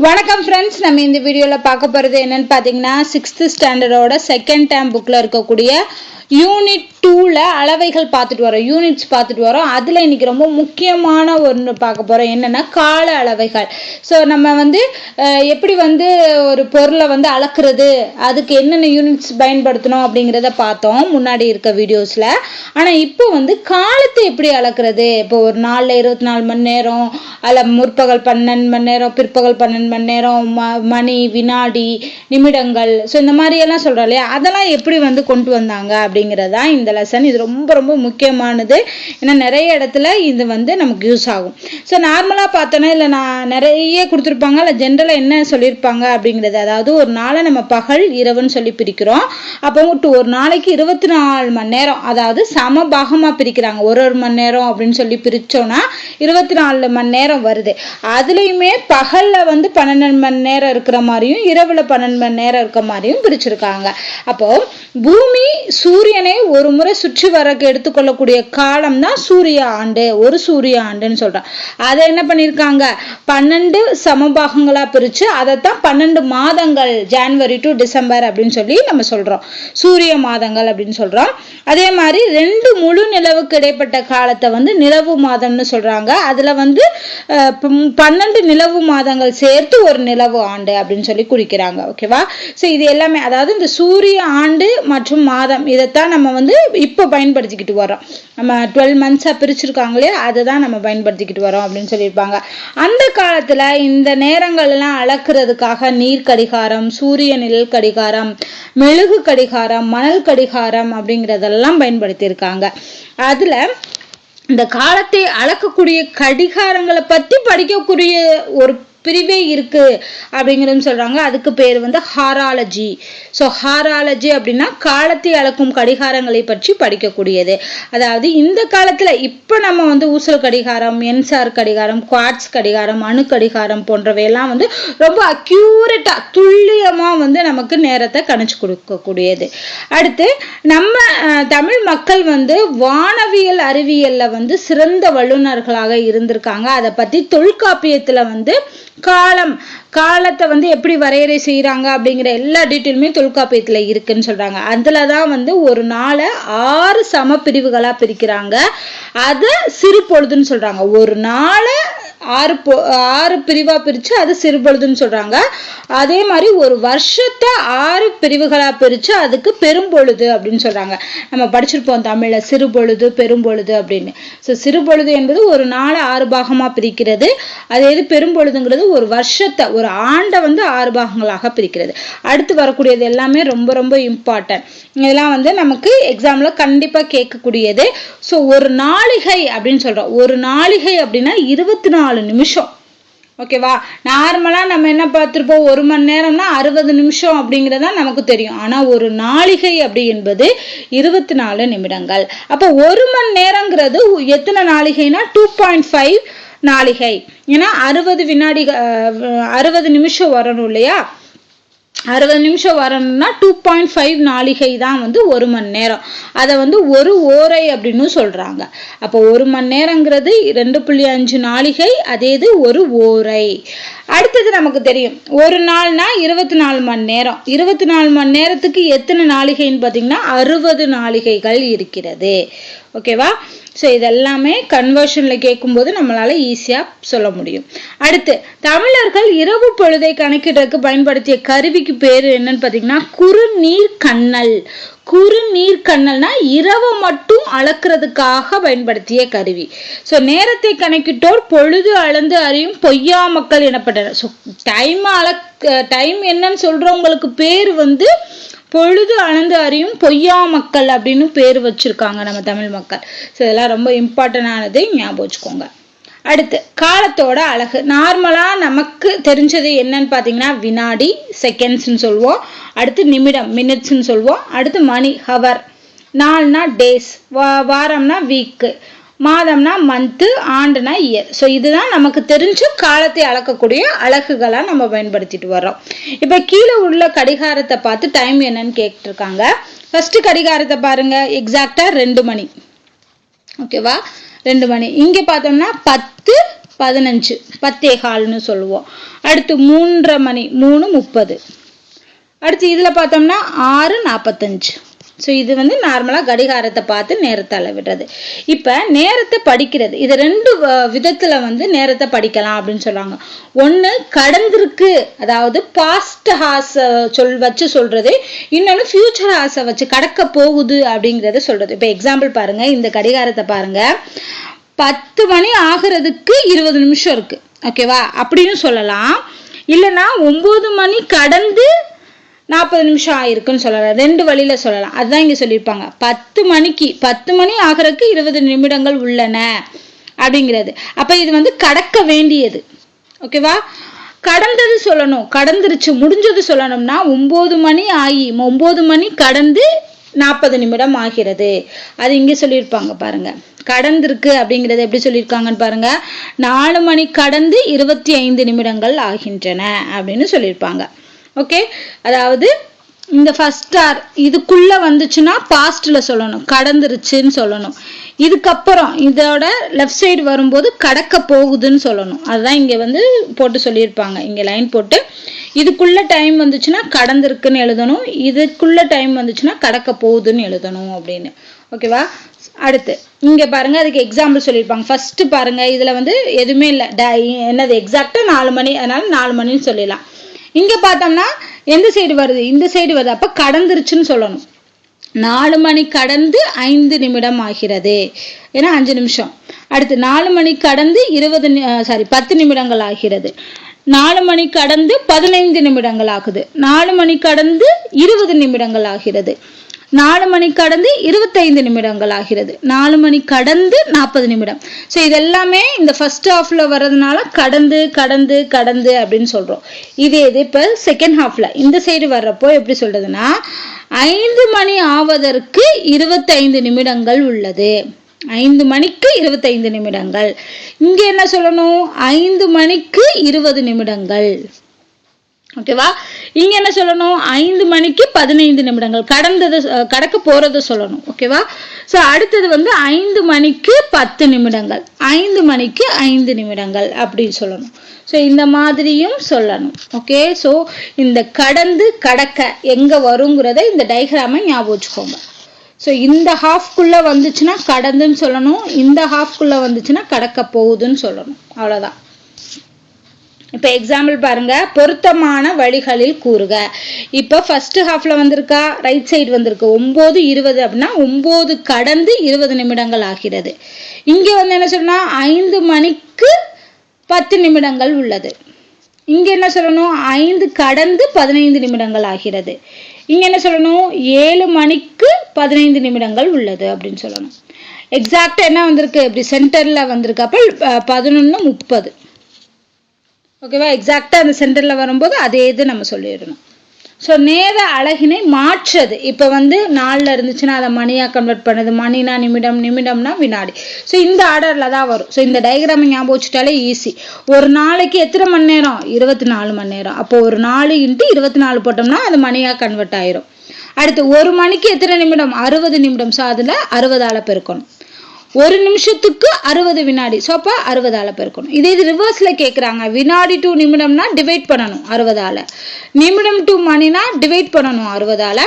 வணக்கம் ஃப்ரெண்ட்ஸ், நம்ம இந்த வீடியோவில் பார்க்க போகிறது என்னன்னு பார்த்தீங்கன்னா 6th ஸ்டாண்டர்டோட செகண்ட் டேர்ம் புக்கில் இருக்கக்கூடிய யூனிட் 2ல அளவைகள் பார்த்துட்டு வரோம், யூனிட்ஸ் பார்த்துட்டு வரோம். அதில் இன்னைக்கு ரொம்ப முக்கியமான ஒன்று பார்க்க போகிறோம், என்னென்னா கால அளவைகள். ஸோ நம்ம எப்படி ஒரு பொருளை அளக்கிறது, அதுக்கு என்னென்ன யூனிட்ஸ் பயன்படுத்தணும் அப்படிங்கிறத பார்த்தோம் முன்னாடி இருக்க வீடியோஸில். ஆனால் இப்போ காலத்தை எப்படி அளக்கிறது, இப்போ ஒரு நாளில் 24 மணி நேரம், அதில் முற்பகல் 12 மணி நேரம், பிற்பகல் 12 மணி நேரம், மணி, வினாடி, நிமிடங்கள், ஸோ இந்த மாதிரியெல்லாம் சொல்கிறோம் இல்லையா, அதெல்லாம் எப்படி கொண்டு வந்தாங்க அப்படிங்கிறதா இந்த லெசன். இது ரொம்ப ரொம்ப முக்கியமானது, ஏன்னா நிறைய இடத்துல இது நமக்கு யூஸ் ஆகும். ஸோ நார்மலாக பார்த்தோன்னா இல்லை நான் நிறைய கொடுத்துருப்பாங்க, இல்லை ஜென்ரலாக என்ன சொல்லியிருப்பாங்க அப்படிங்கிறது, அதாவது ஒரு நாளை நம்ம பகல் இரவுன்னு சொல்லி பிரிக்கிறோம். அப்போ ஒரு நாளைக்கு 24 மணி நேரம், அதாவது சம பாகமாக பிரிக்கிறாங்க. ஒரு மணி நேரம் அப்படின்னு சொல்லி பிரித்தோன்னா 24 மணி நேரம் வருது. அதுலேயுமே பகலில் 12 மணி நேரம் இருக்கிற மாதிரியும் இரவில் 12 மணி நேரம் இருக்கிற மாதிரியும் பிரிச்சிருக்காங்க. அப்போ பூமி சூரியனை ஒரு முறை சுற்றி வரக்கு எடுத்துக்கொள்ளக்கூடிய காலம் தான் சூரிய ஆண்டு, ஒரு சூரிய ஆண்டுன்னு சொல்றோம். அதை என்ன பண்ணியிருக்காங்க, 12 சமபாகங்களா பிரிச்சு அதைத்தான் 12 மாதங்கள், ஜனவரி டு டிசம்பர் அப்படின்னு சொல்லி நம்ம சொல்றோம், சூரிய மாதங்கள் அப்படின்னு சொல்றோம். அதே மாதிரி 2 முழு நிலவுக்கு இடைப்பட்ட காலத்தை நிலவு மாதம்னு சொல்றாங்க. அதுல 12 நிலவு மாதங்கள் சேர்த்து ஒரு நிலவு ஆண்டு அப்படின்னு சொல்லி குறிக்கிறாங்க. ஓகேவா? ஸோ இது எல்லாமே, அதாவது இந்த சூரிய ஆண்டு மற்றும் மாதம், இதைத்தான் நம்ம இப்போ பயன்படுத்திக்கிட்டு வரோம். நம்ம 12 மந்த்ஸா பிரிச்சிருக்காங்க இல்லையா, அதை தான் நம்ம பயன்படுத்திக்கிட்டு வரோம் அப்படின்னு சொல்லியிருப்பாங்க. அந்த காலத்துல இந்த நேரங்கள் எல்லாம் அளக்குறதுக்காக நீர் கடிகாரம், சூரிய நிழல் கடிகாரம், மெழுகு கடிகாரம், மணல் கடிகாரம் அப்படிங்கிறதெல்லாம் பயன்படுத்தி இருக்காங்க. அதுல இந்த காலத்தை அளக்கக்கூடிய கடிகாரங்களை பத்தி படிக்கக்கூடிய ஒரு பிரிவே இருக்கு அப்படிங்கிறது சொல்றாங்க. அதுக்கு பேர் ஹாராலஜி. ஸோ ஹாராலஜி அப்படின்னா காலத்தை அளக்கும் கடிகாரங்களை பற்றி படிக்கக்கூடியது. அதாவது இந்த காலத்துல இப்ப நம்ம ஊசல் கடிகாரம், என்சார் கடிகாரம், குவார்ட்ஸ் கடிகாரம், அணு கடிகாரம் போன்றவையெல்லாம் ரொம்ப அக்யூரேட்டா துல்லியமா நமக்கு நேரத்தை கணிச்சு கொடுக்கக்கூடியது. அடுத்து நம்ம தமிழ் மக்கள் வானவியல் அறிவியல்ல சிறந்த வல்லுநர்களாக இருந்திருக்காங்க. அதை பத்தி தொல்காப்பியத்துல காலத்தை எப்படி வரையறை செய்யறாங்க அப்படிங்கிற எல்லா டீட்டெயிலுமே தொல்காப்பியத்துல இருக்குன்னு சொல்றாங்க. அதுலதான் ஒரு நாளை 6 சம பிரிவுகளா பிரிக்கிறாங்க. அத சிறு பொழுதுன்னு சொல்றாங்க. ஒரு நாளை 6 பிரிவா பிரிச்சு அது சிறு பொழுதுன்னு சொல்றாங்க. அதே மாதிரி ஒரு வருஷத்தை 6 பிரிவுகளா பிரிச்சு அதுக்கு பெரும்பொழுது அப்படின்னு சொல்றாங்க. நம்ம படிச்சிருப்போம் தமிழ்ல சிறு பொழுது, பெரும்பொழுது அப்படின்னு. சிறு பொழுது என்பது ஒரு நாளை 6 பாகமா பிரிக்கிறது. அதே இது பெரும்பொழுதுங்கிறது ஒரு வருஷத்தை, ஒரு ஆண்டை 6 பாகங்களாக பிரிக்கிறது. அடுத்து வரக்கூடியது எல்லாமே ரொம்ப ரொம்ப இம்பார்ட்டன்ட். இதெல்லாம் நமக்கு எக்ஸாம்ல கண்டிப்பா கேட்கக்கூடியது. ஸோ ஒரு நாளிகை அப்படின்னு சொல்றோம். ஒரு நாளிகை அப்படின்னா 24 நிமிஷம். ஓகேவா? நார்மலா நம்ம என்ன பார்த்திருப்போம், 1 மணி நேரம்னா 60 நிமிஷம் அப்படிங்கிறதா நமக்கு தெரியும். ஆனா ஒரு நாளிகை அப்படி என்பது 24 நிமிடங்கள். அப்போ 1 மணி நேரங்கிறது எத்தனை நாளிகைனா 2.5 நாளிகை. ஏன்னா 60 நிமிஷம் வரணும் இல்லையா, 60 நிமிஷம் வரணும்னா 2.5 நாளிகை தான் 1 மணி நேரம். அதை ஒரு ஓரை அப்படின்னு சொல்றாங்க. அப்போ 1 மணி நேரங்கிறது 2.5 நாளிகை, அதே இது ஒரு ஓரை. அடுத்தது நமக்கு தெரியும், ஒரு நாள்னா 24 மணி நேரம். 24 மணி நேரத்துக்கு எத்தனை நாளிகைன்னு பார்த்தீங்கன்னா 60 நாளிகைகள் இருக்கிறது. ஓகேவா? ஸோ இதெல்லாமே கன்வர்ஷன்ல கேட்கும்போது நம்மளால ஈஸியா சொல்ல முடியும். அடுத்து தமிழர்கள் இரவு பொழுதை கணக்கிடுறதுக்கு பயன்படுத்திய கருவிக்கு பேரு என்னன்னு பார்த்தீங்கன்னா குறுநீர் கண்ணல். குறுநீர் கண்ணல்னா இரவு மட்டும் அளக்குறதுக்காக பயன்படுத்திய கருவி. ஸோ நேரத்தை கணக்கிட்டோர் பொழுது அளந்து அறியும் பொய்யா மக்கள் எனப்பட்டனர். ஸோ டைம் என்னன்னு சொல்றவங்களுக்கு பேர் பொழுது அளந்து அறியும் பொய்யா மக்கள் அப்படின்னு பேர் வச்சிருக்காங்க நம்ம தமிழ் மக்கள். ஸோ இதெல்லாம் ரொம்ப இம்பார்ட்டன்டானது, ஞாபகம் வச்சுக்கோங்க. அடுத்து காலத்தோட அழகு. நார்மலா நமக்கு தெரிஞ்சது என்னன்னு பாத்தீங்கன்னா வினாடி, செகண்ட்ஸ்ன்னு சொல்லுவோம். அடுத்து நிமிடம், மினிட்ஸ்ன்னு சொல்லுவோம். அடுத்து மணி, ஹவர். நாள்னா டேஸ், வாரம்னா வீக்கு, மாதம்னா மந்த், ஆண்டுனா இயர். ஸோ இதுதான் நமக்கு தெரிஞ்ச காலத்தை அளக்கக்கூடிய அலகுகளா நம்ம பயன்படுத்திட்டு வர்றோம். இப்ப கீழே உள்ள கடிகாரத்தை பார்த்து டைம் என்னன்னு கேட்டிருக்காங்க. ஃபர்ஸ்ட் கடிகாரத்தை பாருங்க, எக்ஸாக்டா 2 மணி. ஓகேவா? 2 மணி. இங்க பார்த்தோம்னா 10:15, 10:15 சொல்லுவோம். அடுத்து 3:30 மணி 3:30. அடுத்து இதில் பார்த்தோம்னா 6:45. ஸோ இது வந்து நார்மலாக கடிகாரத்தை பார்த்து நேரத்தை அளவிடுறது. இப்போ நேரத்தை படிக்கிறது, இது 2 விதத்தில் வந்து நேரத்தை படிக்கலாம் அப்படின்னு சொல்கிறாங்க. ஒன்று கடந்திருக்கு, அதாவது பாஸ்ட் ஹார்ஸை வச்சு சொல்கிறது. இன்னொன்று ஃபியூச்சர் ஹார்ஸை வச்சு கடக்க போகுது அப்படிங்கிறத சொல்கிறது. இப்போ எக்ஸாம்பிள் பாருங்கள், இந்த கடிகாரத்தை பாருங்கள். 10 மணி ஆகிறதுக்கு 20 நிமிஷம் இருக்குது, ஓகேவா, அப்படின்னு சொல்லலாம். இல்லைன்னா 9 மணி கடந்து 40 நிமிஷம் ஆயிருக்குன்னு சொல்லலாம். 2 வழியில சொல்லலாம். அதுதான் இங்க சொல்லியிருப்பாங்க. 10 மணி ஆகிறதுக்கு 20 நிமிடங்கள் உள்ளன அப்படிங்கிறது. அப்ப இது வந்து கடக்க வேண்டியது, ஓகேவா. கடந்தது சொல்லணும், கடந்துருச்சு முடிஞ்சது சொல்லணும்னா 9 மணி ஆகி 9 மணி கடந்து 40 நிமிடம் ஆகிறது. அது இங்க சொல்லியிருப்பாங்க பாருங்க. கடந்திருக்கு அப்படிங்கிறது எப்படி சொல்லியிருக்காங்கன்னு பாருங்க. 4 மணி கடந்து 25 நிமிடங்கள் ஆகின்றன அப்படின்னு சொல்லியிருப்பாங்க. ஓகே, அதாவது இந்த ஃபர்ஸ்ட் ஆர் இதுக்குள்ள வந்துச்சுன்னா பாஸ்ட்ல சொல்லணும், கடந்துருச்சுன்னு சொல்லணும். இதுக்கப்புறம் இதோட லெஃப்ட் சைடு வரும்போது கடக்க போகுதுன்னு சொல்லணும். அதுதான் இங்க வந்து போட்டு சொல்லியிருப்பாங்க. இங்க லைன் போட்டு இதுக்குள்ள டைம் வந்துச்சுன்னா கடந்திருக்குன்னு எழுதணும், இதுக்குள்ள டைம் வந்துச்சுன்னா கடக்க போகுதுன்னு எழுதணும் அப்படின்னு, ஓகேவா. அடுத்து இங்க பாருங்க, அதுக்கு எக்ஸாம்பிள் சொல்லியிருப்பாங்க. ஃபர்ஸ்ட் பாருங்க, இதுல வந்து எதுவுமே இல்லை, என்னது எக்ஸாக்டா 4 மணி, அதனால 4 மணின்னு சொல்லிடலாம். இங்க பார்த்தோம்னா எந்த சைடு வருது, இந்த சைடு வருது, அப்ப கடந்துருச்சுன்னு சொல்லணும். 4 மணி கடந்து 5 நிமிடம் ஆகிறது, ஏன்னா 5 நிமிஷம். அடுத்து 4 மணி கடந்து 10 நிமிடங்கள் ஆகிறது. 4 மணி கடந்து 15 நிமிடங்கள் ஆகுது. 4 மணி கடந்து 20 நிமிடங்கள் ஆகிறது. 4 மணி கடந்து 25 நிமிடங்கள் ஆகிறது. 4 மணி கடந்து 40 நிமிடம். ஸோ இதெல்லாமே இந்த ஃபர்ஸ்ட் ஹாஃப்ல வர்றதுனால கடந்து கடந்து கடந்து அப்படின்னு சொல்றோம். இது இப்போ செகண்ட் ஹாஃப்ல இந்த சைடு வர்றப்போ எப்படி சொல்றதுன்னா 5 மணி ஆவதற்கு 25 நிமிடங்கள் உள்ளது. 5 மணிக்கு 25 நிமிடங்கள். இங்க என்ன சொல்லணும், 5 மணிக்கு 20 நிமிடங்கள், ஓகேவா. இங்க என்ன சொல்லணும், 5 மணிக்கு 15 நிமிடங்கள், கடக்க போறது சொல்லணும், ஓகேவா. சோ அடுத்தது வந்து 5 மணிக்கு 10 நிமிடங்கள், 5 மணிக்கு 5 நிமிடங்கள் அப்படின்னு சொல்லணும். ஸோ இந்த மாதிரியும் சொல்லணும், ஓகே. ஸோ இந்த கடந்து கடக்க எங்க வருங்கிறத இந்த டயக்ராமை ஞாபகம் வச்சுக்கோங்க. ஸோ இந்த ஹாஃப்குள்ள வந்துச்சுன்னா கடந்துன்னு சொல்லணும், இந்த ஹாஃப்குள்ள வந்துச்சுன்னா கடக்க போகுதுன்னு சொல்லணும், அவ்வளவுதான். இப்ப எக்ஸாம்பிள் பாருங்க, பொருத்தமான வழிகளில் கூறுக. இப்ப ஃபர்ஸ்ட் ஹாஃப்ல வந்திருக்கா, ரைட் சைடு வந்திருக்கு 9:20 அப்படின்னா 9 கடந்து 20 நிமிடங்கள் ஆகிறது. இங்க வந்து என்ன சொன்னா 5 மணிக்கு 10 நிமிடங்கள் உள்ளது. இங்க என்ன சொல்லணும், 5 கடந்து 15 நிமிடங்கள் ஆகிறது. இங்க என்ன சொல்லணும், 7 மணிக்கு 15 நிமிடங்கள் உள்ளது அப்படின்னு சொல்லணும். எக்ஸாக்டா என்ன வந்திருக்கு, இப்படி சென்டர்ல வந்திருக்கு, அப்ப 11:30, ஓகேவா. எக்ஸாக்டா அந்த சென்டர்ல வரும்போது அதே இது நம்ம சொல்லிடணும். ஸோ நேர அழகினை மாற்றுறது, இப்போ வந்து 4ல் இருந்துச்சுன்னா அதை மணியாக கன்வெர்ட் பண்ணுது, மணினா நிமிடம், நிமிடம்னா வினாடி. ஸோ இந்த ஆர்டரில் தான் வரும். ஸோ இந்த டயக்ராமை ஞாபகம் வச்சுட்டாலே ஈஸி. ஒரு நாளைக்கு எத்தனை மணி நேரம், 24 மணி நேரம். அப்போ ஒரு 4 × 24 போட்டோம்னா அது மணியாக கன்வெர்ட் ஆயிரும். அடுத்து 1 மணிக்கு எத்தனை நிமிடம், 60 நிமிடம். ஸோ அதில் 60ஆல பெருக்கணும். 1 நிமிஷத்துக்கு 60 வினாடி. ஸோ அப்போ 60ஆல பெருக்கணும். இது ரிவர்ஸ்ல கேட்குறாங்க. வினாடி டு நிமிடம்னா டிவைட் பண்ணணும் 60ஆல, நிமிடம் டு மணினா டிவைட் பண்ணணும் 60ஆல,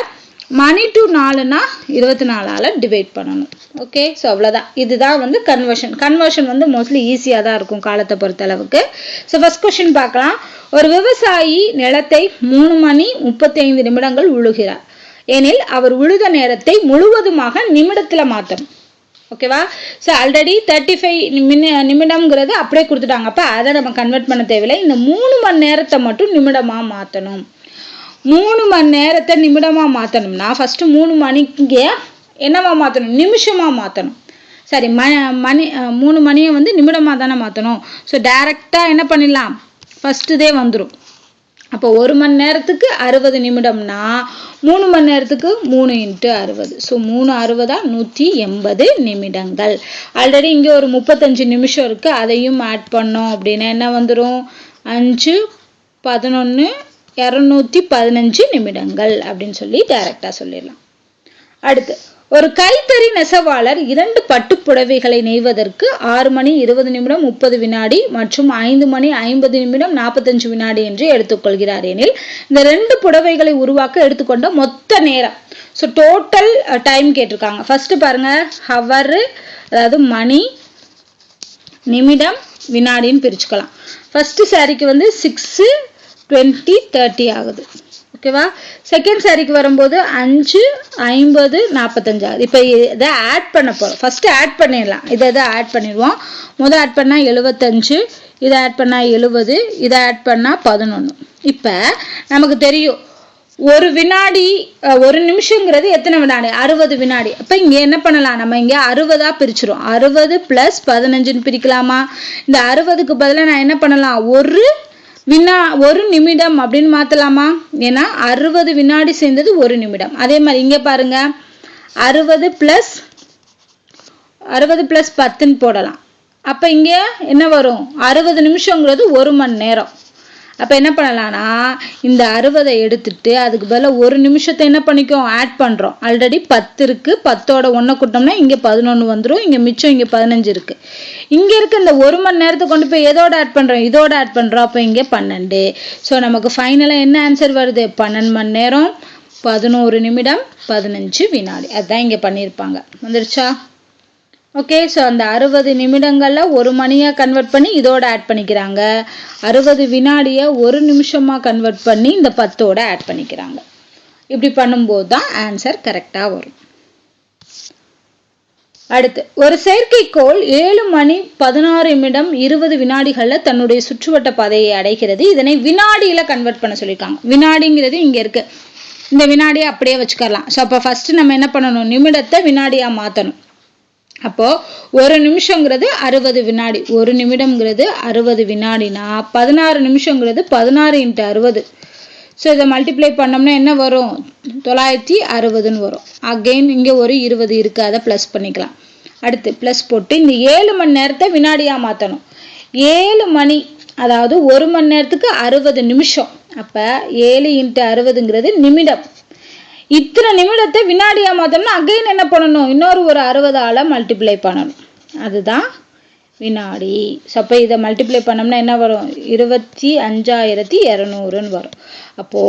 மணி டு 4னா 24ஆல டிவைட் பண்ணணும். ஓகே, ஸோ அவ்வளோதான். இதுதான் வந்து கன்வர்ஷன் வந்து மோஸ்ட்லி ஈஸியாக தான் இருக்கும் காலத்தை பொறுத்த அளவுக்கு. ஸோ ஃபர்ஸ்ட் கொஸ்டின் பார்க்கலாம். ஒரு விவசாயி நிலத்தை 3 மணி 35 நிமிடங்கள் உழுகிறார் எனில் அவர் உழுத நேரத்தை முழுவதுமாக நிமிடத்துல மாற்றணும், ஓகேவா. ஸோ ஆல்ரெடி 35 நிமிடம்ங்கிறது அப்படியே கொடுத்துட்டாங்க. அப்போ அதை நம்ம கன்வெர்ட் பண்ண தேவையில்லை. இந்த 3 மணி நேரத்தை மட்டும் நிமிடமாக மாற்றணும். 3 மணி நேரத்தை நிமிடமாக மாற்றணும்னா ஃபர்ஸ்ட் 3 மணிக்கு என்னவா மாற்றணும், நிமிஷமாக மாற்றணும். சரி, 3 மணியை வந்து நிமிடமாக தானே மாற்றணும். ஸோ டைரக்டாக என்ன பண்ணிடலாம், ஃபர்ஸ்ட்டுதே வந்துடும். அப்போ 1 மணி நேரத்துக்கு 60 நிமிடம்னா 3 மணி நேரத்துக்கு 3 × 60. ஸோ 3 60 180 நிமிடங்கள். ஆல்ரெடி இங்கே ஒரு 35 நிமிஷம் இருக்கு, அதையும் ஆட் பண்ணோம் அப்படின்னா என்ன வந்துடும், 5 11 215 நிமிடங்கள் அப்படின்னு சொல்லி டைரக்டா சொல்லிடலாம். அடுத்து ஒரு கைத்தறி நெசவாளர் 2 பட்டுப் புடவைகளை நெய்வதற்கு 6 மணி 20 நிமிடம் 30 வினாடி மற்றும் 5 மணி 50 நிமிடம் 45 வினாடி என்று எடுத்துக்கொள்கிறார் எனில் இந்த 2 புடவைகளை உருவாக்க எடுத்துக்கொண்ட மொத்த நேரம். ஸோ டோட்டல் டைம் கேட்டிருக்காங்க. ஃபர்ஸ்ட் பாருங்க, ஹவர் அதாவது மணி, நிமிடம், வினாடின்னு பிரிச்சுக்கலாம். ஃபர்ஸ்ட் சாரிக்கு வந்து 6, 20, 30 ஆகுது. ஓகேவா? செகண்ட் சாரிக்கு வரும்போது 5, 50, 45 ஆகுது. இப்போ இதை ஆட் பண்ண போகிறோம். ஃபர்ஸ்ட் ஆட் பண்ணிடலாம். இதை ஆட் பண்ணிடுவோம். முதல் ஆட் பண்ணால் 75, இதை ஆட் பண்ணால் 70, இதை ஆட் பண்ணால் 11. இப்போ நமக்கு தெரியும் ஒரு வினாடி, ஒரு நிமிஷங்கிறது எத்தனை வினாடி? 60 வினாடி. அப்போ இங்கே என்ன பண்ணலாம்? நம்ம இங்கே 60ஆக பிரிச்சிரும். 60 + 15ன்னு பிரிக்கலாமா? இந்த 60க்கு பதிலாக நான் என்ன பண்ணலாம்? ஒரு நிமிடம் அப்படின்னு மாத்தலாமா? ஏன்னா 60 வினாடி சேர்ந்தது ஒரு நிமிடம். அதே மாதிரி இங்க பாருங்க, 60 + 10ன்னு போடலாம். அப்ப இங்க என்ன வரும்? 60 நிமிஷங்கிறது 1 மணி நேரம். அப்ப என்ன பண்ணலாம்னா, இந்த 60 எடுத்துட்டு அதுக்கு பதிலா ஒரு நிமிஷத்தை என்ன பண்ணிக்கோ, ஆட் பண்றோம். ஆல்ரெடி 10 இருக்கு, 10ஓட 1 கூட்டோம்னா இங்க 11 வந்துடும். இங்க மிச்சம் இங்க 15 இருக்கு. இங்க இருக்க இந்த 1 மணி நேரத்தை கொண்டு போய் எதோட ஆட் பண்றோம்? இதோட ஆட் பண்றோம். அப்ப இங்க 12. ஸோ நமக்கு ஃபைனலா என்ன ஆன்சர் வருது? 12 மணி நேரம் 11 நிமிடம் 15 வினாடி. அதுதான் இங்க பண்ணியிருப்பாங்க. வந்துருச்சா? ஓகே. ஸோ அந்த 60 நிமிடங்கள்ல 1 மணியா கன்வெர்ட் பண்ணி இதோட ஆட் பண்ணிக்கிறாங்க. 60 வினாடியை 1 நிமிஷமா கன்வெர்ட் பண்ணி இந்த 10ஓட ஆட் பண்ணிக்கிறாங்க. இப்படி பண்ணும்போது தான் ஆன்சர் கரெக்டா வரும். அடுத்து, ஒரு செயற்கைக்கோள் 7 மணி 16 நிமிடம் 20 வினாடிகள்ல தன்னுடைய சுற்றுவட்ட பாதையை அடைகிறது. இதனை வினாடியில கன்வெர்ட் பண்ண சொல்லியிருக்காங்க. வினாடிங்கிறது இங்க இருக்கு. இந்த வினாடியை அப்படியே வச்சுக்கலாம். ஸோ அப்போ ஃபர்ஸ்ட் நம்ம என்ன பண்ணணும்? நிமிடத்தை வினாடியா மாற்றணும். அப்போ ஒரு நிமிஷங்கிறது 60 வினாடி, ஒரு நிமிடம்ங்கிறது 60 வினாடினா 16 நிமிஷங்கிறது 16 × 60. ஸோ இதை மல்டிப்ளை பண்ணோம்னா என்ன வரும்? 960ன்னு வரும். அகெயின் இங்கே ஒரு 20 இருக்கு, அதை ப்ளஸ் பண்ணிக்கலாம். அடுத்து ப்ளஸ் போட்டு இந்த 7 மணி நேரத்தை வினாடியாக மாற்றணும். 7 மணி அதாவது 1 மணி நேரத்துக்கு 60 நிமிஷம். அப்போ 7 × 60ங்கிறது நிமிடம். இத்தனை நிமிடத்தை வினாடியா மாத்தோம்னா அகைன் என்ன பண்ணணும்? இன்னொரு ஒரு 60ஆல மல்டிப்ளை பண்ணணும். அதுதான் வினாடி. அப்போ இதை மல்டிப்ளை பண்ணோம்னா என்ன வரும்? 25,200ன்னு வரும். அப்போ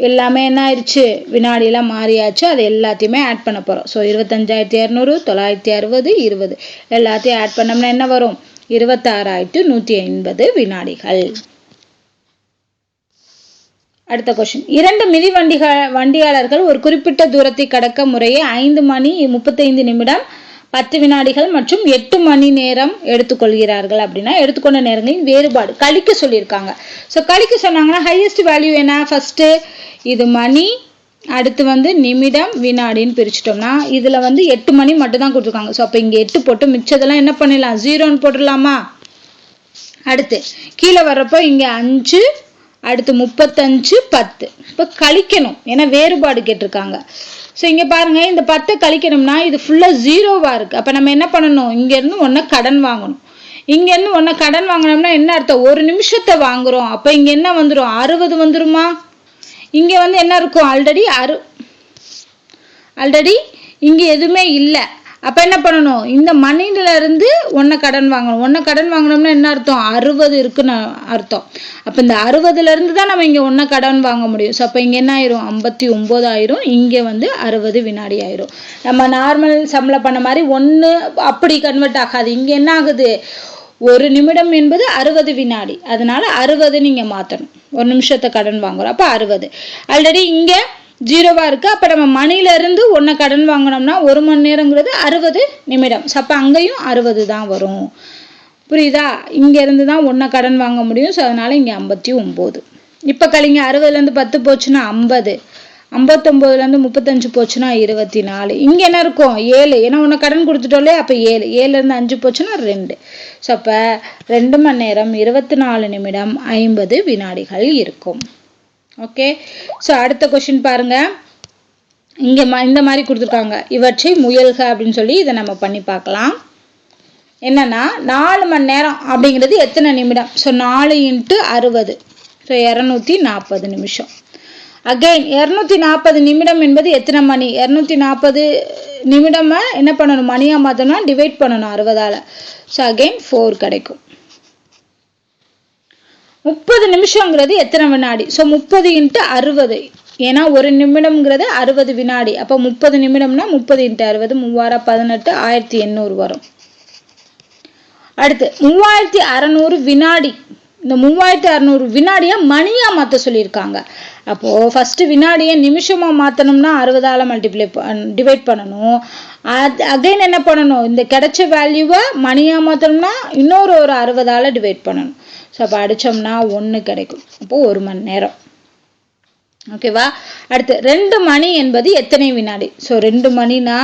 எல்லாமே என்ன ஆயிடுச்சு? வினாடியெல்லாம் மாறியாச்சு. அது எல்லாத்தையுமே ஆட் பண்ண போறோம். ஸோ 25,200, 960, 20 எல்லாத்தையும் ஆட் பண்ணோம்னா என்ன வரும்? 26,180 வினாடிகள். அடுத்த கொஸ்டின், 2 மிதி வண்டியாளர்கள் ஒரு குறிப்பிட்ட தூரத்தை கடக்க முறையே 5 மணி 35 நிமிடம் 10 வினாடிகள் மற்றும் 8 மணி நேரம் எடுத்துக்கொள்கிறார்கள். அப்படின்னா எடுத்துக்கொண்ட நேரங்களின் வேறுபாடு கழிக்க சொல்லியிருக்காங்க. ஸோ கழிக்க சொன்னாங்கன்னா ஹையஸ்ட் வேல்யூ என்ன? ஃபர்ஸ்ட் இது மணி, அடுத்து வந்து நிமிடம், வினாடின்னு பிரிச்சுட்டோம்னா இதுல வந்து 8 மணி மட்டும் தான் கொடுத்துருக்காங்க. ஸோ அப்போ இங்க 8 போட்டு மிச்சதெல்லாம் என்ன பண்ணிடலாம்? 0ன்னு போட்டுடலாமா? அடுத்து கீழே வர்றப்போ இங்க 5, அடுத்து 35, 10. இப்போ கழிக்கணும், ஏன்னா வேறுபாடு கேட்டிருக்காங்க. ஸோ இங்கே பாருங்க, இந்த 10 கழிக்கணும்னா இது ஃபுல்லாக 0வா இருக்கு. அப்போ நம்ம என்ன பண்ணணும்? இங்கேருந்து ஒன்றை கடன் வாங்கணும். இங்கேருந்து ஒன்றை கடன் வாங்கினோம்னா என்ன அர்த்தம்? ஒரு நிமிஷத்தை வாங்குறோம். அப்போ இங்கே என்ன வந்துடும்? 60 வந்துருமா? இங்கே வந்து என்ன இருக்கும்? ஆல்ரெடி இங்கே எதுவுமே இல்லை. அப்போ என்ன பண்ணணும்? இந்த மணில இருந்து ஒன்றை கடன் வாங்கணும். ஒன்றை கடன் வாங்கினோம்னா என்ன அர்த்தம்? 60 இருக்குன்னு அர்த்தம். அப்போ இந்த 60ல இருந்து தான் நம்ம இங்கே ஒன்றை கடன் வாங்க முடியும். ஸோ அப்போ இங்கே என்ன ஆயிரும்? 59 ஆயிரும். இங்கே வந்து 60 வினாடி ஆயிரும். நம்ம நார்மல் சம்பளம் பண்ண மாதிரி 1 அப்படி கன்வெர்ட் ஆகாது. இங்கே என்ன ஆகுது? ஒரு நிமிடம் என்பது 60 வினாடி. அதனால 60 நீங்க மாற்றணும். ஒரு நிமிஷத்தை கடன் வாங்குறோம். அப்போ 60. ஆல்ரெடி இங்கே 0வா இருக்கு. அப்போ நம்ம மணில இருந்து ஒன்றை கடன் வாங்கினோம்னா 1 மணி நேரங்கிறது 60 நிமிடம். அப்போ அங்கேயும் 60 தான் வரும். புரியுதா? இங்க இருந்து தான் ஒன்றை கடன் வாங்க முடியும். ஸோ அதனால இங்கே 59. இப்போ கழிங்க, 60லேருந்து 10 போச்சுன்னா 50, 59லேருந்து 35 போச்சுன்னா 24. இங்க என்ன இருக்கும்? 7. ஏன்னா ஒன்றை கடன் கொடுத்துட்டோம்லே. அப்போ 7, 7லேருந்து 5 போச்சுன்னா 2. ஸோ அப்போ 2 மணி நேரம் 24 நிமிடம் 50 வினாடிகள் இருக்கும். ஓகே. ஸோ அடுத்த கொஸ்டின் பாருங்க. இங்க இந்த மாதிரி கொடுத்துருக்காங்க. இவற்றை முயல்க அப்படின்னு சொல்லி இதை நம்ம பண்ணி பார்க்கலாம். என்னன்னா 4 மணி நேரம் அப்படிங்கிறது எத்தனை நிமிடம்? ஸோ 4 × 60, ஸோ 240 நிமிஷம். அகைன் 240 நிமிடம் என்பது எத்தனை மணி? 240 நிமிடமா என்ன பண்ணணும்? மணியா மாத்தணும்னா டிவைட் பண்ணணும் 60ஆல. ஸோ அகைன் 4 கிடைக்கும். 30 நிமிஷங்கிறது எத்தனை வினாடி? ஸோ 30 × 60, ஏன்னா ஒரு நிமிடம்ங்கிறது 60 வினாடி. அப்போ 30 நிமிடம்னா 30 × 60 3018 1800 வரும். அடுத்து 3600 வினாடி. இந்த 3600 வினாடியை மணியா மாற்ற சொல்லியிருக்காங்க. அப்போ ஃபர்ஸ்ட் வினாடியை நிமிஷமா மாற்றணும்னா 60ஆல டிவைட் பண்ணணும். அகைன் என்ன பண்ணணும்? இந்த கிடைச்ச வேல்யூவை மணியா மாற்றணும்னா இன்னொரு 60ஆல டிவைட் பண்ணணும். ஸோ அப்போ அடித்தோம்னா 1 கிடைக்கும். அப்போ 1 மணி நேரம். ஓகேவா? அடுத்து 2 மணி என்பது எத்தனை வினாடி? ஸோ 2 மணினா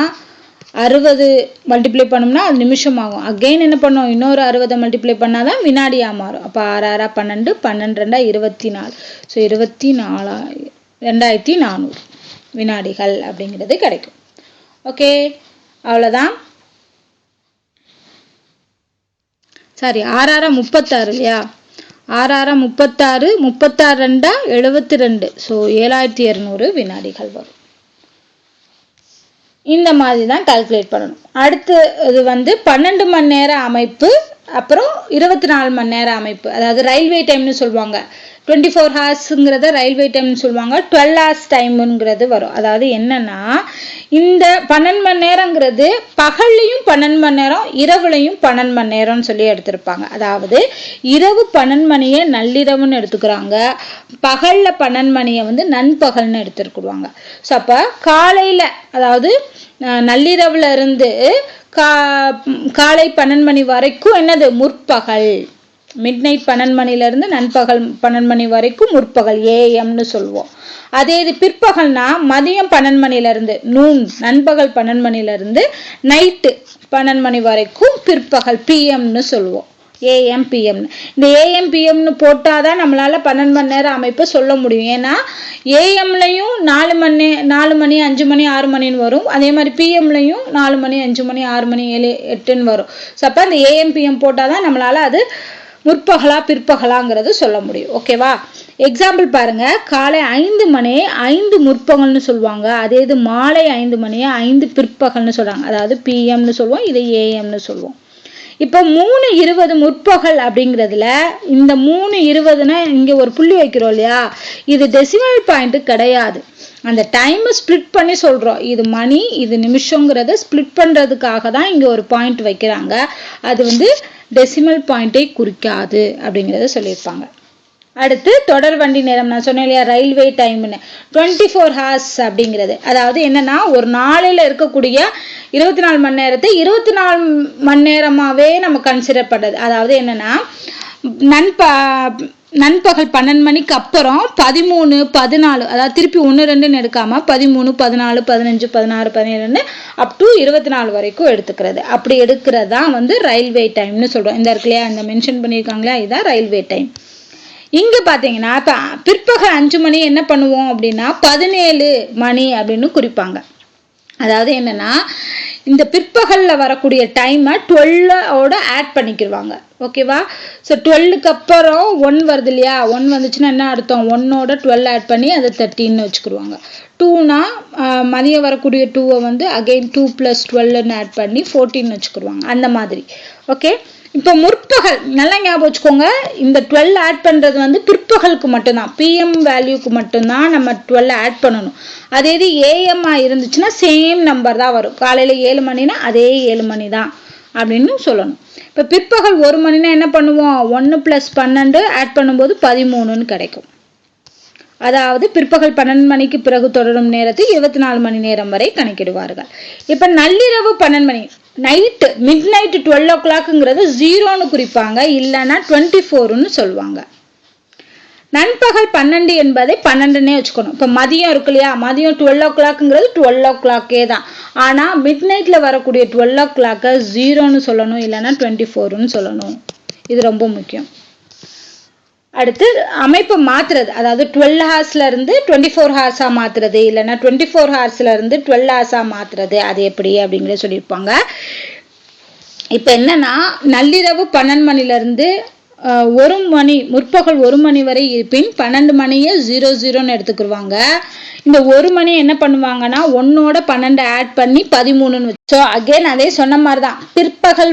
60 மல்டிப்ளை பண்ணோம்னா அது நிமிஷம் ஆகும். அகைன் என்ன பண்ணோம்? இன்னொரு 60 மல்டிப்ளை பண்ணாதான் வினாடியா மாறும். அப்போ 6 6 12 12 2 24. ஸோ 2400 வினாடிகள் அப்படிங்கிறது கிடைக்கும். ஓகே, அவ்வளோதான். சாரி, 6 6 36 இல்லையா? 6 6 36 36 2 72. ஸோ 7200 வினாடிகள் வரும். இந்த மாதிரி தான் கால்குலேட் பண்ணணும். அடுத்து இது வந்து 12 மணி நேர அமைப்பு, அப்புறம் 24 மணி நேர அமைப்பு. அதாவது ரயில்வே டைம்னு சொல்லுவாங்க. 24 ஹார்ஸ்ங்கிறத ரயில்வே டைம்னு சொல்லுவாங்க. 12 ஹார்ஸ் டைமுங்கிறது வரும். அதாவது என்னன்னா, இந்த 12 மணி நேரங்கிறது பகல்லையும் 12 மணி நேரம், இரவுலையும் 12 மணி நேரம்னு சொல்லி எடுத்திருப்பாங்க. அதாவது இரவு 12 மணியை நள்ளிரவுன்னு எடுத்துக்கிறாங்க, பகல்ல 12 மணியை வந்து நண்பகல்னு எடுத்துருக்குவாங்க. ஸோ அப்போ காலையில், அதாவது நள்ளிரவுல இருந்து காலை 12 மணி வரைக்கும் என்னது? முற்பகல். மிட்நைட் 12 மணிலேருந்து நண்பகல் 12 மணி வரைக்கும் முற்பகல், ஏஎம்னு சொல்லுவோம். அதே இது பிற்பகல்னா மதியம் 12 மணிலேருந்து நூன், நண்பகல் 12 மணிலேருந்து நைட்டு 12 மணி வரைக்கும் பிற்பகல், பிஎம்னு சொல்லுவோம். ஏஎம் பிஎம்னு. இந்த ஏஎம் பிஎம்னு போட்டாதான் நம்மளால 12 மணி நேரம் அமைப்பு சொல்ல முடியும். ஏன்னா ஏஎம்லையும் 4 மணி 5 மணி 6 மணின்னு வரும். அதே மாதிரி பிஎம்லையும் 4 மணி 5 மணி 6 மணி 7 8ன்னு வரும். ஸோ அப்போ அந்த ஏஎம் பிஎம் போட்டாதான் நம்மளால அது முற்பகலா பிற்பகலாங்கிறது சொல்ல முடியும். ஓகேவா? எக்ஸாம்பிள் பாருங்க. காலை 5 மணி 5 முற்பகல்னு சொல்லுவாங்க. அதே இது மாலை 5 மணி 5 பிற்பகல்னு சொல்றாங்க. அதாவது பிஎம்னு சொல்லுவோம், இதை ஏஎம்னு சொல்லுவோம். இப்போ 3:20 முற்பகல் அப்படிங்கிறதுல இந்த 3:20ன்னா இங்க ஒரு புள்ளி வைக்கிறோம் இல்லையா? இது டெசிமல் பாயிண்ட் கிடையாது. அந்த டைம் ஸ்பிளிட் பண்ணி சொல்றோம். இது மணி, இது நிமிஷங்கிறத ஸ்பிளிட் பண்றதுக்காக தான் இங்க ஒரு பாயிண்ட் வைக்கிறாங்க. அது வந்து டெசிமல் பாயிண்டை குறிக்காது அப்படிங்கிறத சொல்லியிருப்பாங்க. அடுத்து தொடர் வண்டி நேரம். நான் சொன்னேன் இல்லையா, ரயில்வே டைம்னு 24 ஹார்ஸ் அப்படிங்கிறது. அதாவது என்னன்னா, ஒரு நாளையில இருக்கக்கூடிய 24 மணி நேரத்தை 24 மணி நேரமாவே நம்ம கன்சிடர் பண்றது. அதாவது என்னன்னா, நண்பகல் 12 மணிக்கு அப்புறம் 13 14, அதாவது திருப்பி 1 2ன்னு எடுக்காம 13 14 15 16 17 அப் டு 24 வரைக்கும் எடுத்துக்கிறது. அப்படி எடுக்கிறதா வந்து ரயில்வே டைம்னு சொல்றோம். இந்த இருக்குல்லையா, இந்த மென்ஷன் பண்ணியிருக்காங்களா, இதுதான் ரயில்வே டைம். இங்க பாத்தீங்கன்னா இப்ப பிற்பகல் 5 மணி என்ன பண்ணுவோம் அப்படின்னா 17 மணி அப்படின்னு குறிப்பாங்க. அதாவது என்னன்னா, இந்த பிற்பகல்ல வரக்கூடிய டைமை 12ஓட ஆட் பண்ணிக்கிடுவாங்க. ஓகேவா? ஸோ 12க்கு அப்புறம் 1 வருது இல்லையா? 1 வந்துச்சுன்னா என்ன அர்த்தம்? 1ஓட 12 ஆட் பண்ணி அதை 13ன்னு வச்சுக்கிடுவாங்க. 2னா மதியம் வரக்கூடிய 2வை வந்து அகைன் 2 + 12ன்னு ஆட் பண்ணி 14 வச்சுக்கிடுவாங்க. அந்த மாதிரி. ஓகே, இப்போ முற்பகல் நல்லா ஞாபகம் வச்சுக்கோங்க. இந்த 12 ஆட் பண்றது வந்து பிற்பகலுக்கு மட்டும்தான், பிஎம் வேல்யூக்கு மட்டும்தான் நம்ம 12 ஆட் பண்ணணும். அதே இது ஏஎம் இருந்துச்சுன்னா சேம் நம்பர் தான் வரும். காலையில 7 மணினா அதே 7 மணி தான் அப்படின்னு சொல்லணும். இப்போ பிற்பகல் 1 மணினா என்ன பண்ணுவோம்? 1 + 12 ஆட் பண்ணும்போது 13ன்னு கிடைக்கும். அதாவது பிற்பகல் 12 மணிக்கு பிறகு தொடரும் நேரத்தை 24 மணி நேரம் வரை கணக்கிடுவார்கள். இப்ப நள்ளிரவு 12 மணி, நைட்டு மிட் நைட் 12 o'clockங்கிறது 0ன்னு குறிப்பாங்க, இல்லைன்னா 24ன்னு சொல்லுவாங்க. நண்பகல் 12 என்பதை 12ன்னே வச்சுக்கணும். இப்போ மதியம் இருக்கு இல்லையா, மதியம் 12 o'clockங்கிறது 12 o'clockே தான். ஆனா மிட் நைட்ல வரக்கூடிய 12 o'clock 0ன்னு சொல்லணும், இல்லைன்னா 24ன்னு சொல்லணும். இது ரொம்ப முக்கியம். அடுத்து அமைப்பு மாத்துறது, அதாவது 12 ஹார்ஸ்ல இருந்து 24 ஹார்ஸா மாத்துறது, இல்லைன்னா 24 ஹார்ஸ்ல இருந்து 12 ஹார்ஸா மாத்துறது, அது எப்படி அப்படிங்கிறத சொல்லியிருப்பாங்க. இப்ப என்னன்னா, நள்ளிரவு 12 மணில இருந்து ஒரு மணி முற்பகல் 1 மணி வரை இருப்பின் 12 மணியை 00ன்னு எடுத்துக்கிடுவாங்க. இந்த 1 மணி என்ன பண்ணுவாங்கன்னா 1ஓட 12 ஆட் பண்ணி 13ன்னு. ஸோ அகெயின் அதே சொன்ன மாதிரி தான் பிற்பகல்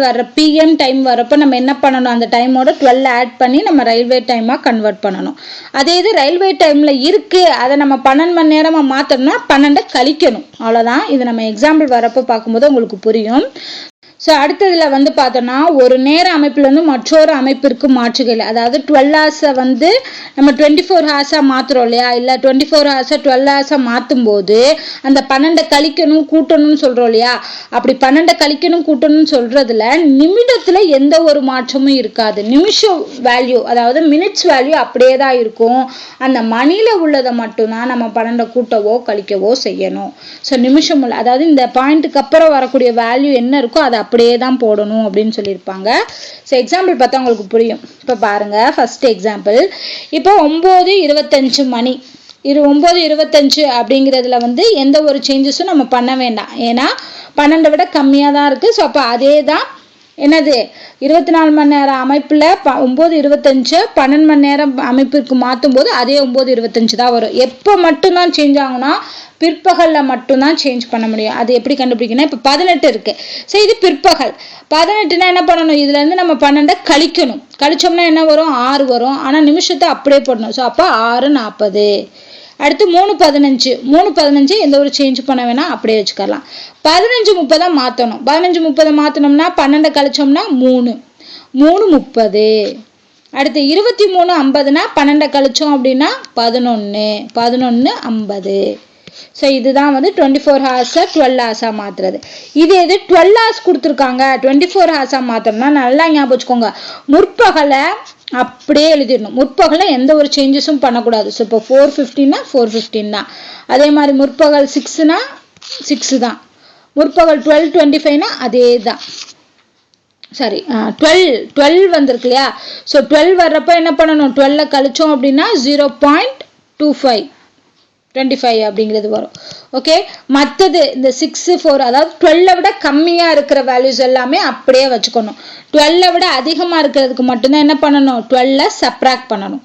வர்ற பிஎம் டைம் வர்றப்போ நம்ம என்ன பண்ணணும், அந்த டைமோட 12 ஆட் பண்ணி நம்ம ரயில்வே டைமாக கன்வெர்ட் பண்ணணும். அதே இது ரயில்வே டைமில் இருக்குது, அதை நம்ம 12 மணி நேரமாக மாற்றணும்னா 12 கழிக்கணும். அவ்வளோதான். இது நம்ம எக்ஸாம்பிள் வரப்போ பார்க்கும்போது உங்களுக்கு புரியும். ஸோ அடுத்ததில் வந்து பார்த்தோன்னா ஒரு நேர அமைப்புலேருந்து மற்றொரு அமைப்பிற்கு மாற்றுகையில், அதாவது 12 ஹார்ஸை வந்து நம்ம 24 ஹார்ஸாக மாற்றுறோம் இல்லையா, இல்லை 24 ஹார்ஸை 12 ஹார்ஸாக மாற்றும் போது அந்த 12 கழிக்கணும் கூட்டணும்னு சொல்கிறோம் இல்லையா, அப்படி 12 கழிக்கணும் கூட்டணும்னு சொல்கிறதுல நிமிடத்தில் எந்த ஒரு மாற்றமும் இருக்காது. நிமிஷம் வேல்யூ, அதாவது மினிட்ஸ் வேல்யூ அப்படியே தான் இருக்கும். அந்த மணியில் உள்ளதை மட்டும்தான் நம்ம 12 கூட்டவோ கழிக்கவோ செய்யணும். ஸோ நிமிஷம் உள்ள, அதாவது இந்த பாயிண்ட்டுக்கு அப்புறம் வரக்கூடிய வேல்யூ என்ன இருக்கோ அதை அப்படியே தான் போடணும் அப்படின்னு சொல்லியிருப்பாங்க. ஸோ எக்ஸாம்பிள் பார்த்தா உங்களுக்கு புரியும். இப்போ பாருங்க, ஃபர்ஸ்ட் எக்ஸாம்பிள். இப்போ 9:25 மணி. 9:25 அப்படிங்கிறதுல வந்து எந்த ஒரு சேஞ்சஸும் நம்ம பண்ண வேண்டாம், ஏன்னா 12 விட கம்மியாக தான் இருக்கு. ஸோ அப்போ அதே தான் என்னது 24 மணி நேரம் அமைப்புல 9:25 12 மணி நேரம் அமைப்பிற்கு மாற்றும் போது அதே 9:25 தான் வரும். எப்போ மட்டும்தான் சேஞ்ச் ஆகும்னா பிற்பகல்ல மட்டும்தான் சேஞ்ச் பண்ண முடியும். அது எப்படி கண்டுபிடிக்கணும், இப்போ 18 இருக்கு. சரி, இது பிற்பகல் 18னா என்ன பண்ணணும், இதுல இருந்து நம்ம 12 கழிக்கணும். கழிச்சோம்னா என்ன வரும், 6 வரும். ஆனா நிமிஷத்தை அப்படியே போடணும். ஸோ அப்போ 6:40. அடுத்து 3:15 எந்த ஒரு சேஞ்ச் பண்ண வேணாம், அப்படியே வச்சுக்கலாம். 15:30 மாற்றணும். 15:30 மாற்றணும்னா 12 கழிச்சோம்னா 3:30. அடுத்து 23:50னா 12 கழிச்சோம் அப்படின்னா 11:50. ஸோ இதுதான் வந்து 24 ஹார்ஸை 12 ஹார்ஸாக மாற்றுறது. இது 12 ஹார்ஸ் கொடுத்துருக்காங்க 24 ஹார்ஸாக மாற்றணும்னா நல்லா ஞாபகம் வச்சுக்கோங்க, முற்பகலை அப்படியே எழுதிடணும். முற்பகலில் எந்த ஒரு சேஞ்சஸும் பண்ணக்கூடாது. ஸோ இப்போ 4:15னா 4:15 தான். அதே மாதிரி முற்பகல் 6னா 6 தான். முற்பகல் 12:25னா அதே தான். சாரி 12 வந்திருக்கு இல்லையா. ஸோ 12 வர்றப்ப என்ன பண்ணணும், 12 கழிச்சோம் அப்படின்னா 0.25 அப்படிங்கிறது வரும். ஓகே, மற்றது இந்த 6, 4, அதாவது 12 விட கம்மியாக இருக்கிற வேல்யூஸ் எல்லாமே அப்படியே வச்சுக்கணும். 12 விட அதிகமாக இருக்கிறதுக்கு மட்டும்தான் என்ன பண்ணணும், 12 சப்ராக்ட் பண்ணணும்.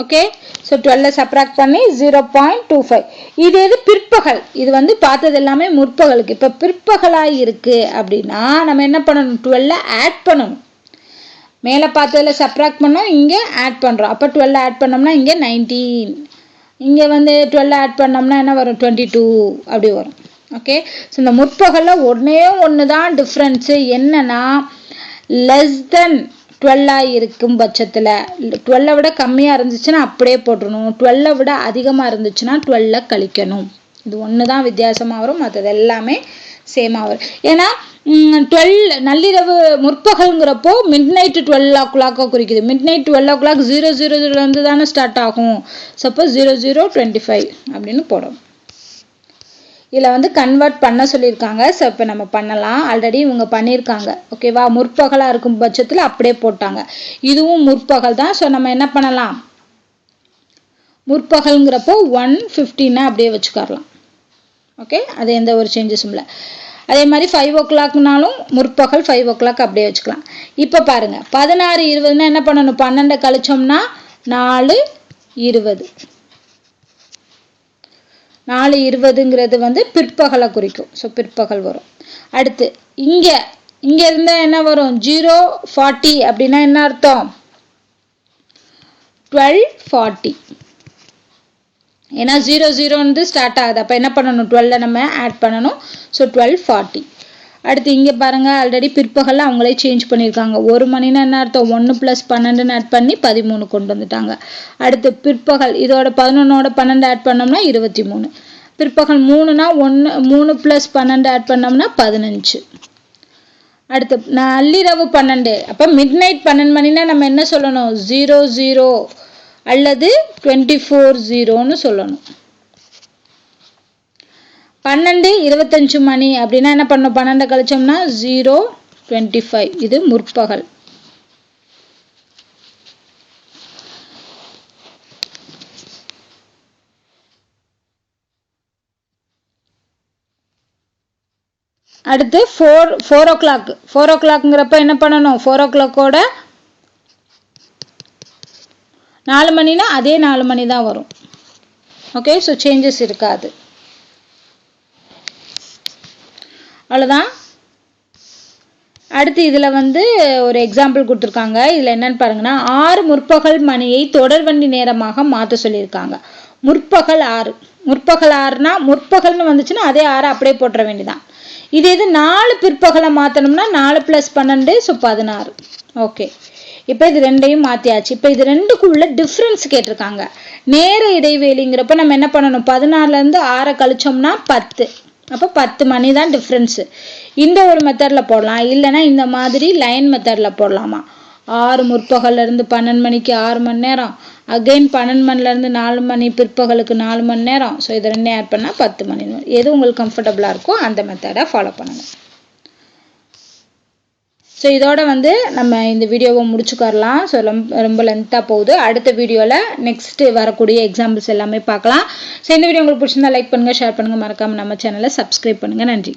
ஓகே, ஸோ 12 சப்ராக்ட் பண்ணி 0.25. இது பிற்பகல். இது வந்து பார்த்தது எல்லாமே முற்பகலுக்கு. இப்போ பிற்பகலாக இருக்கு அப்படின்னா நம்ம என்ன பண்ணணும், 12 ஆட் பண்ணணும். மேலே பார்த்ததில் சப்ராக்ட் பண்ணோம், இங்கே ஆட் பண்ணுறோம். அப்போ 12 ஆட் பண்ணோம்னா இங்கே 19, இங்கே வந்து 12 ஆட் பண்ணோம்னா என்ன வரும், 22 அப்படி வரும். ஓகே, ஸோ இந்த முற்பகலில் ஒன்று தான் டிஃப்ரென்ஸு. என்னன்னா லெஸ் தென் 12 இருக்கும் பட்சத்தில் 12 விட கம்மியாக இருந்துச்சுன்னா அப்படியே போட்டுடணும். 12 விட அதிகமாக இருந்துச்சுன்னா 12 கழிக்கணும். இது ஒன்று தான் வித்தியாசமாக வரும், மற்றது எல்லாமே சேமாக வரும். ஏன்னா 12 நள்ளிரவு முற்பகல்ங்கிறப்போ மிட்நைட் 12 o'clock குறிக்குது. மிட்நைட் 12 o'clock 00:00 தானே ஸ்டார்ட் ஆகும். சப்போஸ் 00:25 அப்படின்னு போடும். இதில் வந்து கன்வெர்ட் பண்ண சொல்லியிருக்காங்க. ஸோ இப்போ நம்ம பண்ணலாம். ஆல்ரெடி இவங்க பண்ணியிருக்காங்க. ஓகேவா, முற்பகலாக இருக்கும் பட்சத்தில் அப்படியே போட்டாங்க. இதுவும் முற்பகல் தான். ஸோ நம்ம என்ன பண்ணலாம், முற்பகல்ங்கிறப்போ 1:15 அப்படியே வச்சுக்கலாம். ஓகே, அது எந்த ஒரு சேஞ்சஸும் இல்லை. அதே மாதிரி 5 o'clockனாலும் முற்பகல் 5 o'clock அப்படியே வச்சுக்கலாம். இப்போ பாருங்க 16:20னா என்ன பண்ணணும், 12 கழிச்சோம்னா 4:20. 4:20ங்கிறது வந்து பிற்பகலை குறிக்கும். ஸோ பிற்பகல் வரும். அடுத்து இங்கே இருந்தால் என்ன வரும், 0:40 அப்படின்னா என்ன அர்த்தம், 12:40. ஏன்னா 00 ஸ்டார்ட் ஆகுது. அப்போ என்ன பண்ணணும், 12 நம்ம ஆட் பண்ணணும். ஸோ 12:40. அடுத்து இங்கே பாருங்க, ஆல்ரெடி பிற்பகலில் அவங்களே சேஞ்ச் பண்ணியிருக்காங்க. 1 மணினா என்ன அர்த்தம், 1 + 12 ஆட் பண்ணி 13 கொண்டு வந்துட்டாங்க. அடுத்து பிற்பகல் இதோட 11ஓட 12 ஆட் பண்ணோம்னா 23. பிற்பகல் 3னா 3 + 12 ஆட் பண்ணோம்னா 15. அடுத்து நள்ளிரவு 12. அப்போ மிட்நைட் 12 மணினா நம்ம என்ன சொல்லணும், 00 அல்லது 24:0ன்னு சொல்லணும். 12:25 மணி அப்படின்னா என்ன பண்ணணும், 12 கழிச்சோம்னா 0:25. இது முற்பகல். அடுத்து 4 o'clock 4 o'clockங்கிறப்ப என்ன பண்ணணும் 4 o'clockோட 4 மணினா அதே 4 மணி தான் வரும். ஓகே, ஸோ சேஞ்சஸ் இருக்காது. அவ்வளோதான். அடுத்து இதில் வந்து ஒரு எக்ஸாம்பிள் கொடுத்துருக்காங்க. இதில் என்னன்னு பாருங்கன்னா 6 முற்பகல் மணியை தொடர்வண்டி நேரமாக மாற்ற சொல்லியிருக்காங்க. முற்பகல் 6 முற்பகல் 6னா முற்பகல்னு வந்துச்சுன்னா அதே 6 அப்படியே போட்டுற வேண்டியதான். இது 4 பிற்பகலை மாற்றணும்னா 4 + 12 ஸோ 16. ஓகே, இப்போ இது ரெண்டையும் மாற்றியாச்சு. இப்போ இது ரெண்டுக்குள்ள டிஃப்ரென்ஸ் கேட்டிருக்காங்க. நேர இடைவெளிங்கிறப்ப நம்ம என்ன பண்ணணும் 16லேருந்து 6 கழிச்சோம்னா 10. அப்போ 10 மணி தான் டிஃப்ரென்ஸு. இந்த ஒரு மெத்தடில் போடலாம், இல்லைன்னா இந்த மாதிரி லைன் மெத்தடில் போடலாமா. 6 முற்பகல்லேருந்து 12 மணிக்கு 6 மணி நேரம், அகெயின் 12 மணிலேருந்து 4 மணி பிற்பகலுக்கு 4 மணி நேரம். ஸோ இது ரெண்டையும் ஆட் பண்ணால் 10 மணி நேரம். எது உங்களுக்கு கம்ஃபர்டபுளாக இருக்கோ அந்த மெத்தடை ஃபாலோ பண்ணுங்கள். ஸோ இதோட வந்து நம்ம இந்த வீடியோவை முடிச்சுக்கரலாம். ஸோ ரொம்ப லென்த்தாக போகுது. அடுத்த வீடியோவில் நெக்ஸ்ட்டு வரக்கூடிய எக்ஸாம்பிள்ஸ் எல்லாமே பார்க்கலாம். ஸோ இந்த வீடியோ உங்களுக்கு பிடிச்சிருந்தா லைக் பண்ணுங்கள், ஷேர் பண்ணுங்கள், மறக்காமல் நம்ம சேனலை சப்ஸ்கிரைப் பண்ணுங்கள். நன்றி.